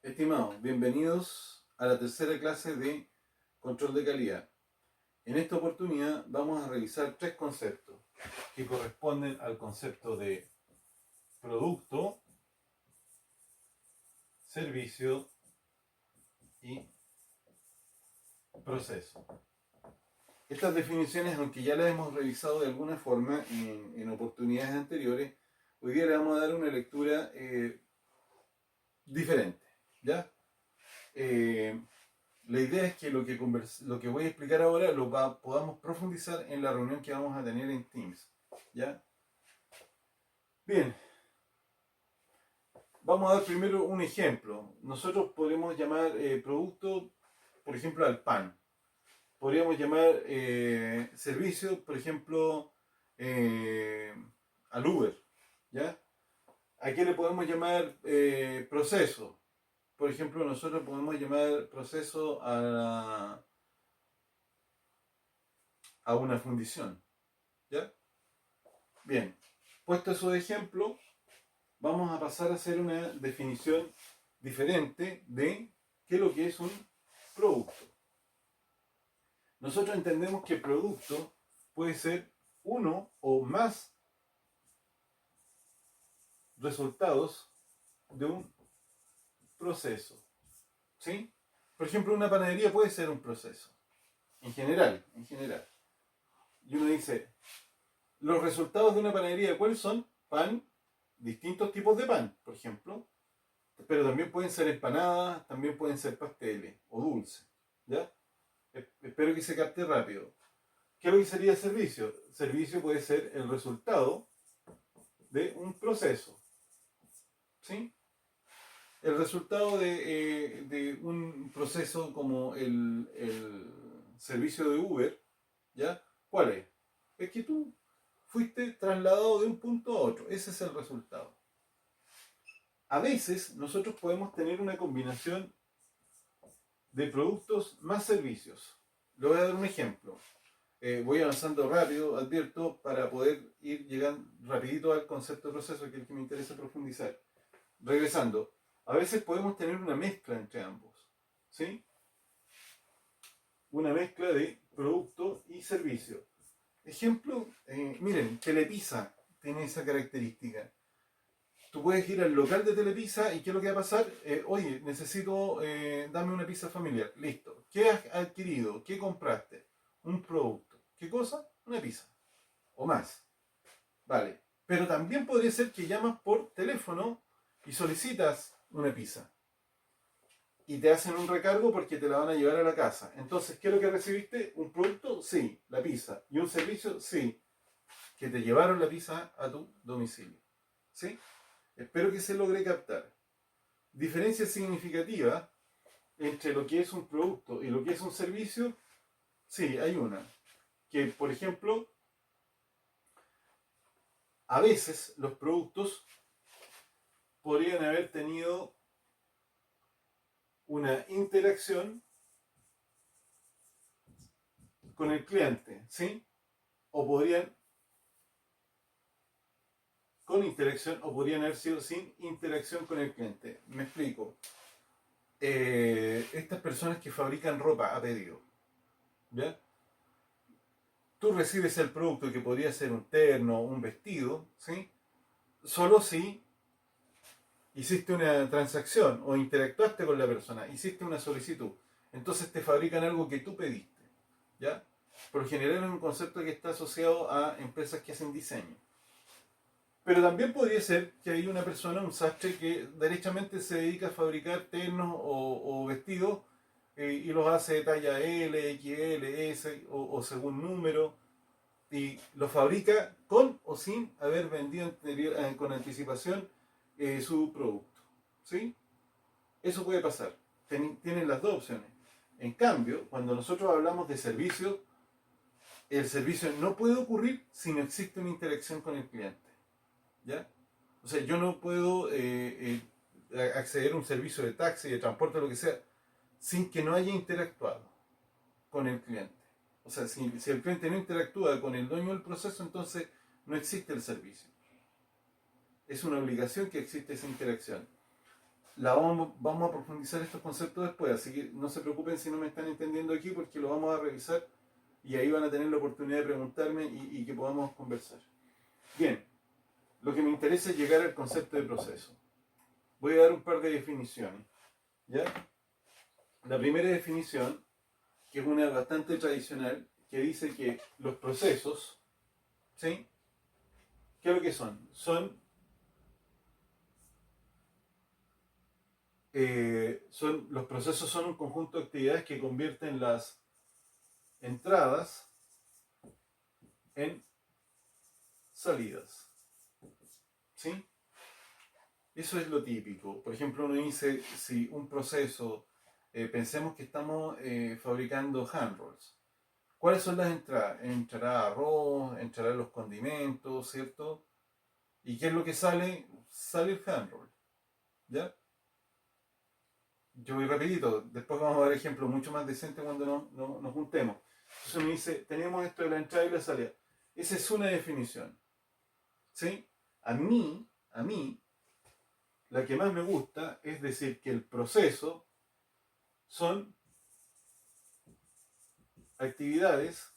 Estimados, bienvenidos a la tercera clase de control de calidad. En esta oportunidad vamos a revisar tres conceptos que corresponden al concepto de producto, servicio y proceso. Estas definiciones, aunque ya las hemos revisado de alguna forma en oportunidades anteriores, hoy día le vamos a dar una lectura diferente, ¿ya? La idea es que lo que voy a explicar ahora podamos profundizar en la reunión que vamos a tener en Teams, ¿ya? Bien, vamos a dar primero un ejemplo. Nosotros podemos llamar producto, por ejemplo, al pan. Podríamos llamar servicio, por ejemplo, al Uber, ¿ya? ¿A qué le podemos llamar proceso? Por ejemplo, nosotros podemos llamar proceso a una fundición, ¿ya? Bien, puesto eso de ejemplo, vamos a pasar a hacer una definición diferente de qué es lo que es un producto. Nosotros entendemos que producto puede ser uno o más resultados de un proceso, ¿sí? Por ejemplo, una panadería puede ser un proceso, en general. Y uno dice, los resultados de una panadería, ¿cuáles son? Pan, distintos tipos de pan, por ejemplo, pero también pueden ser empanadas, también pueden ser pasteles o dulces, ¿ya? Espero que se capte rápido. ¿Qué es lo que sería servicio? Servicio puede ser el resultado de un proceso, ¿sí? El resultado de un proceso como el servicio de Uber, ¿ya? ¿Cuál es? Es que tú fuiste trasladado de un punto a otro. Ese es el resultado. A veces nosotros podemos tener una combinación de productos más servicios. Le voy a dar un ejemplo. Voy avanzando rápido, advierto, para poder ir llegando rapidito al concepto de proceso, que es el que me interesa profundizar. Regresando, a veces podemos tener una mezcla entre ambos, ¿sí? Una mezcla de producto y servicio. Ejemplo, miren, Telepizza tiene esa característica. Tú puedes ir al local de Telepizza y ¿qué es lo que va a pasar? Oye, necesito, dame una pizza familiar. Listo. ¿Qué has adquirido? ¿Qué compraste? Un producto. ¿Qué cosa? Una pizza. O más. Vale. Pero también podría ser que llamas por teléfono y solicitas una pizza. Y te hacen un recargo porque te la van a llevar a la casa. Entonces, ¿qué es lo que recibiste? ¿Un producto? Sí, la pizza. ¿Y un servicio? Sí, que te llevaron la pizza a tu domicilio. ¿Sí? Espero que se logre captar. Diferencia significativa entre lo que es un producto y lo que es un servicio, sí, hay una. Que, por ejemplo, a veces los productos podrían haber tenido una interacción con el cliente, ¿sí? O podrían con interacción o podrían haber sido sin interacción con el cliente. Me explico. Estas personas que fabrican ropa a pedido, ¿ya? Tú recibes el producto que podría ser un terno, un vestido, ¿sí? Solo si hiciste una transacción o interactuaste con la persona, hiciste una solicitud. Entonces te fabrican algo que tú pediste, ¿ya? Por lo general es un concepto que está asociado a empresas que hacen diseño. Pero también podría ser que hay una persona, un sastre, que derechamente se dedica a fabricar ternos o vestidos y los hace de talla L, XL, S o según número y los fabrica con o sin haber vendido con anticipación su producto. ¿Sí? Eso puede pasar. Tienen las dos opciones. En cambio, cuando nosotros hablamos de servicio, el servicio no puede ocurrir si no existe una interacción con el cliente. ¿Ya? O sea, yo no puedo acceder a un servicio de taxi, de transporte, lo que sea, sin que no haya interactuado con el cliente. O sea, si el cliente no interactúa con el dueño del proceso, entonces no existe el servicio. Es una obligación que existe esa interacción. vamos a profundizar estos conceptos después, así que no se preocupen si no me están entendiendo aquí porque lo vamos a revisar y ahí van a tener la oportunidad de preguntarme y que podamos conversar. Bien, lo que me interesa es llegar al concepto de proceso. Voy a dar un par de definiciones. ¿Ya? La primera definición, que es una bastante tradicional, que dice que los procesos, ¿sí? ¿Qué es lo que son? Los procesos son un conjunto de actividades que convierten las entradas en salidas. ¿Sí? Eso es lo típico. Por ejemplo, uno dice, si un proceso, pensemos que estamos fabricando hand rolls. ¿Cuáles son las entradas? Entrará arroz, entrará los condimentos, ¿cierto? ¿Y qué es lo que sale? Sale el hand roll. ¿Ya? Yo voy rapidito, después vamos a dar ejemplos mucho más decentes cuando nos juntemos. Entonces me dice, tenemos esto de la entrada y la salida. Esa es una definición. ¿Sí? A mí, la que más me gusta es decir que el proceso son actividades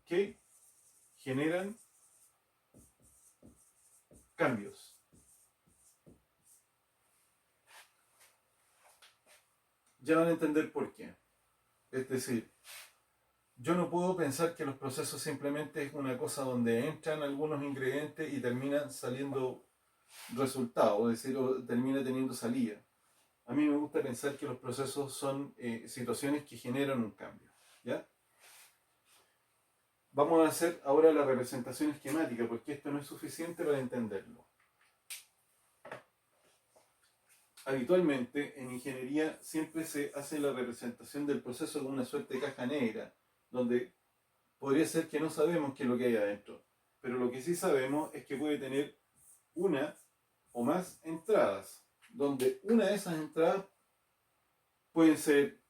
que generan cambios. Ya van a entender por qué. Es decir, yo no puedo pensar que los procesos simplemente es una cosa donde entran algunos ingredientes y terminan saliendo resultados, es decir, o termina teniendo salida. A mí me gusta pensar que los procesos son situaciones que generan un cambio. ¿Ya? Vamos a hacer ahora la representación esquemática, porque esto no es suficiente para entenderlo. Habitualmente en ingeniería siempre se hace la representación del proceso como una suerte de caja negra, donde podría ser que no sabemos qué es lo que hay adentro, pero lo que sí sabemos es que puede tener una o más entradas, donde una de esas entradas pueden ser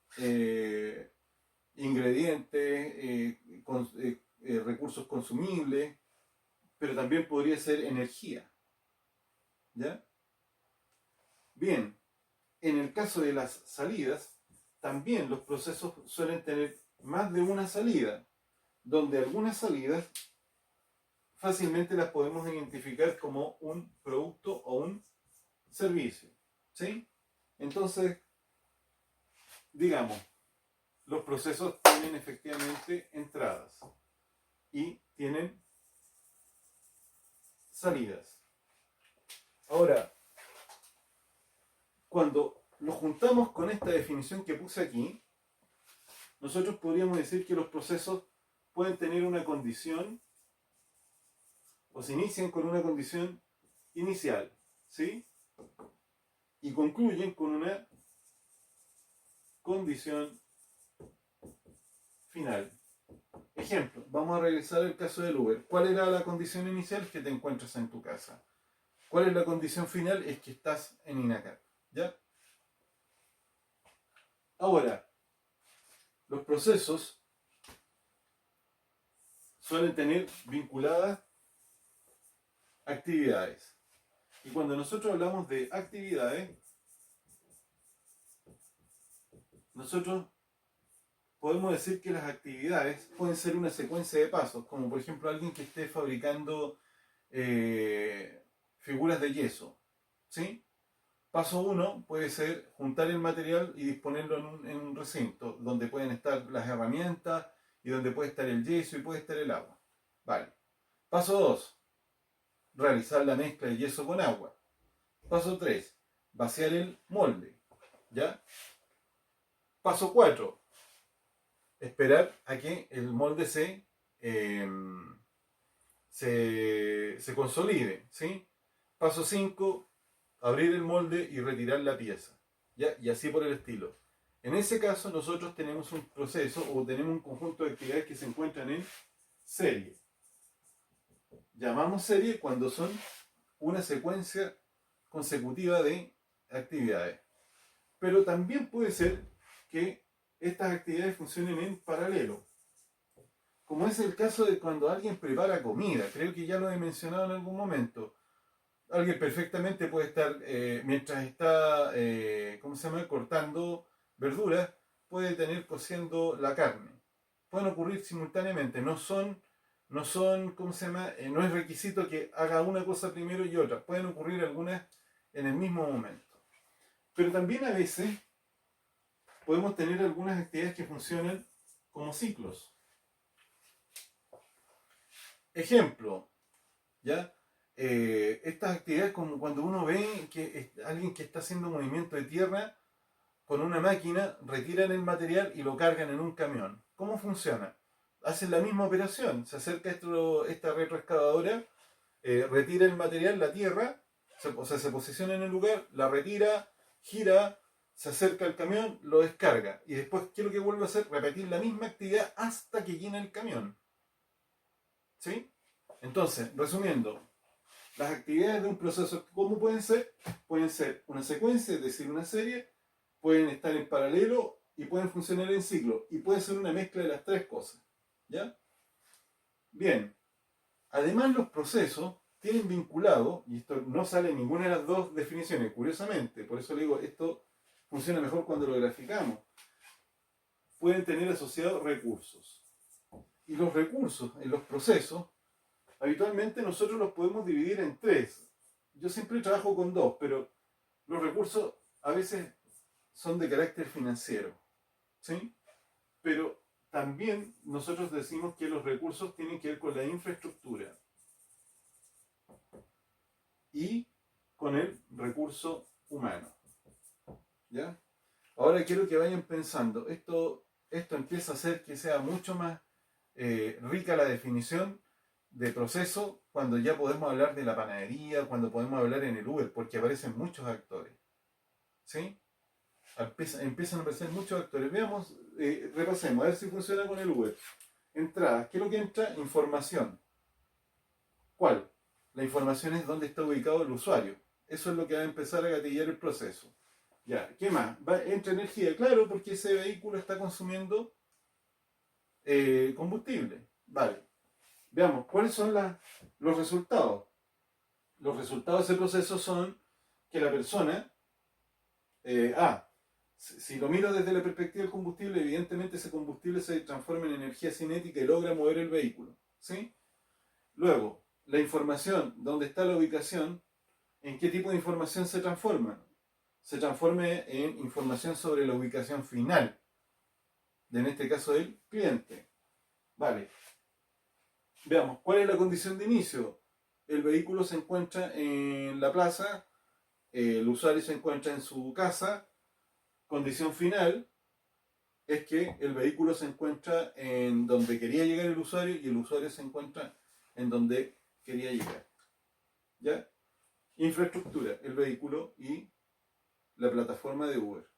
ingredientes, recursos consumibles, pero también podría ser energía. ¿Ya? Bien, en el caso de las salidas, también los procesos suelen tener más de una salida, donde algunas salidas fácilmente las podemos identificar como un producto o un servicio. ¿Sí? Entonces, digamos, los procesos tienen efectivamente entradas y tienen salidas. Ahora, cuando lo juntamos con esta definición que puse aquí, nosotros podríamos decir que los procesos pueden tener una condición o se inician con una condición inicial, ¿sí? Y concluyen con una condición final. Ejemplo, vamos a regresar al caso del Uber. ¿Cuál era la condición inicial? Que te encuentras en tu casa. ¿Cuál es la condición final? Es que estás en INACAP. ¿Ya? Ahora, los procesos suelen tener vinculadas actividades. Y cuando nosotros hablamos de actividades, nosotros podemos decir que las actividades pueden ser una secuencia de pasos, como por ejemplo alguien que esté fabricando figuras de yeso. ¿Sí? Paso 1 puede ser juntar el material y disponerlo en un recinto donde pueden estar las herramientas y donde puede estar el yeso y puede estar el agua. Vale. Paso 2, realizar la mezcla de yeso con agua. Paso 3, vaciar el molde. ¿Ya? Paso 4, esperar a que el molde se consolide. ¿Sí? Paso 5, abrir el molde y retirar la pieza. ¿Ya? Y así por el estilo. En ese caso nosotros tenemos un proceso o tenemos un conjunto de actividades que se encuentran en serie. Llamamos serie cuando son una secuencia consecutiva de actividades. Pero también puede ser que estas actividades funcionen en paralelo. Como es el caso de cuando alguien prepara comida. Creo que ya lo he mencionado en algún momento. alguien perfectamente puede estar, mientras está, ¿cómo se llama?, cortando verduras, puede tener cociendo la carne. Pueden ocurrir simultáneamente, no son, ¿cómo se llama?, no es requisito que haga una cosa primero y otra, pueden ocurrir algunas en el mismo momento. Pero también a veces podemos tener algunas actividades que funcionan como ciclos. Ejemplo, ¿ya? Estas actividades como cuando uno ve que alguien que está haciendo movimiento de tierra con una máquina, retiran el material y lo cargan en un camión. ¿Cómo funciona? Hacen la misma operación, se acerca esta retroexcavadora, retira el material, la tierra, o sea, se posiciona en el lugar, la retira, gira, se acerca al camión, lo descarga. Y después, ¿qué es lo que vuelve a hacer? Repetir la misma actividad hasta que llena el camión. ¿Sí? Entonces, resumiendo, las actividades de un proceso, ¿cómo pueden ser? Pueden ser una secuencia, es decir, una serie, pueden estar en paralelo y pueden funcionar en ciclo. Y puede ser una mezcla de las tres cosas. ¿Ya? Bien. Además, los procesos tienen vinculado, y esto no sale en ninguna de las dos definiciones, curiosamente, por eso le digo, esto funciona mejor cuando lo graficamos, pueden tener asociados recursos. Y los recursos en los procesos, habitualmente nosotros los podemos dividir en tres. Yo siempre trabajo con dos, pero los recursos a veces son de carácter financiero, ¿sí? Pero también nosotros decimos que los recursos tienen que ver con la infraestructura y con el recurso humano, ¿ya? Ahora quiero que vayan pensando, esto empieza a hacer que sea mucho más rica la definición de proceso cuando ya podemos hablar de la panadería, cuando podemos hablar en el Uber, porque aparecen muchos actores, ¿sí? Empiezan a aparecer muchos actores. Veamos, repasemos, a ver si funciona con el Uber. Entradas, ¿qué es lo que entra? Información. ¿Cuál? La información es dónde está ubicado el usuario. Eso es lo que va a empezar a gatillar el proceso. Ya, ¿qué más? Entra energía, claro, porque ese vehículo está consumiendo combustible. Vale. Veamos, ¿cuáles son los resultados? Los resultados de ese proceso son que la persona, si lo miro desde la perspectiva del combustible, evidentemente ese combustible se transforma en energía cinética y logra mover el vehículo, ¿sí? Luego, la información, dónde está la ubicación, ¿en qué tipo de información se transforma? Se transforma en información sobre la ubicación final, en este caso del cliente. Vale. Veamos, ¿cuál es la condición de inicio? El vehículo se encuentra en la plaza, el usuario se encuentra en su casa. Condición final es que el vehículo se encuentra en donde quería llegar el usuario y el usuario se encuentra en donde quería llegar. ¿Ya? Infraestructura, el vehículo y la plataforma de Uber.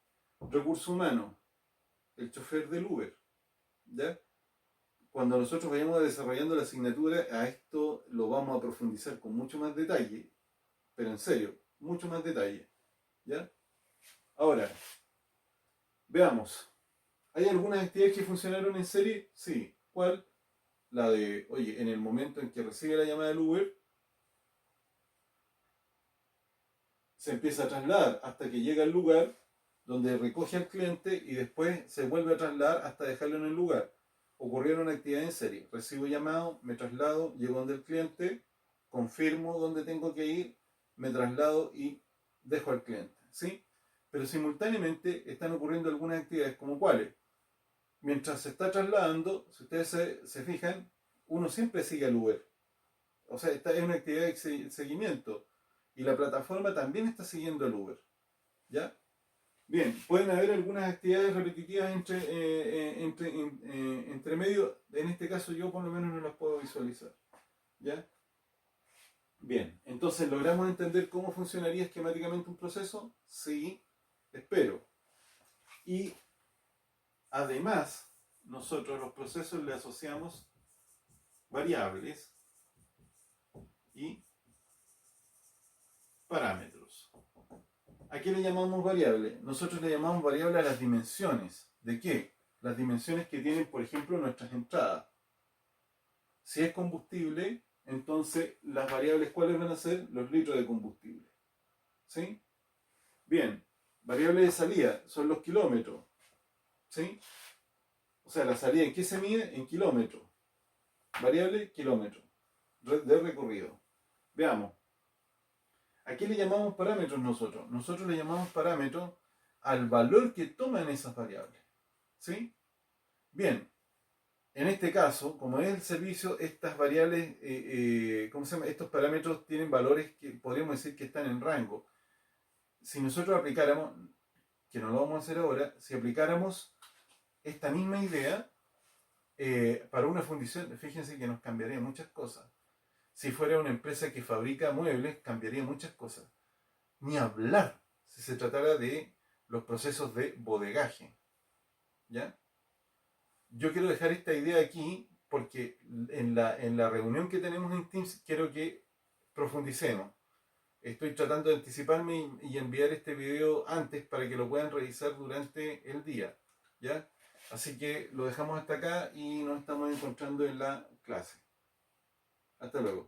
Recurso humano, el chofer del Uber. ¿Ya? Cuando nosotros vayamos desarrollando la asignatura, a esto lo vamos a profundizar con mucho más detalle, pero en serio, mucho más detalle. ¿Ya? Ahora, veamos. ¿Hay algunas actividades que funcionaron en serie? Sí. ¿Cuál? La de, oye, en el momento en que recibe la llamada del Uber, se empieza a trasladar hasta que llega al lugar donde recoge al cliente y después se vuelve a trasladar hasta dejarlo en el lugar. Ocurrieron actividades en serie. Recibo llamado, me traslado, llego donde el cliente, confirmo dónde tengo que ir, me traslado y dejo al cliente. ¿Sí? Pero simultáneamente están ocurriendo algunas actividades como cuáles. Mientras se está trasladando, si ustedes se fijan, uno siempre sigue al Uber. O sea, esta es una actividad de seguimiento. Y la plataforma también está siguiendo al Uber. ¿Ya? Bien, pueden haber algunas actividades repetitivas entre medio. En este caso yo por lo menos no las puedo visualizar. ¿Ya? Bien, entonces ¿logramos entender cómo funcionaría esquemáticamente un proceso? Sí, espero. Y además, nosotros a los procesos le asociamos variables y parámetros. ¿A qué le llamamos variable? Nosotros le llamamos variable a las dimensiones. ¿De qué? Las dimensiones que tienen, por ejemplo, nuestras entradas. Si es combustible, entonces las variables, ¿cuáles van a ser? Los litros de combustible. ¿Sí? Bien, variable de salida son los kilómetros. ¿Sí? O sea, la salida, ¿en qué se mide? En kilómetros. Variable, kilómetro. De recorrido. Veamos. ¿A qué le llamamos parámetros nosotros? Nosotros le llamamos parámetros al valor que toman esas variables. ¿Sí? Bien, en este caso, como es el servicio, estas variables, ¿cómo se llama? Estos parámetros tienen valores que podríamos decir que están en rango. Si nosotros aplicáramos, que no lo vamos a hacer ahora, si aplicáramos esta misma idea para una fundición, fíjense que nos cambiaría muchas cosas. Si fuera una empresa que fabrica muebles, cambiaría muchas cosas. Ni hablar si se tratara de los procesos de bodegaje. ¿Ya? Yo quiero dejar esta idea aquí porque en la reunión que tenemos en Teams quiero que profundicemos. Estoy tratando de anticiparme y enviar este video antes para que lo puedan revisar durante el día. ¿Ya? Así que lo dejamos hasta acá y nos estamos encontrando en la clase. Hasta luego.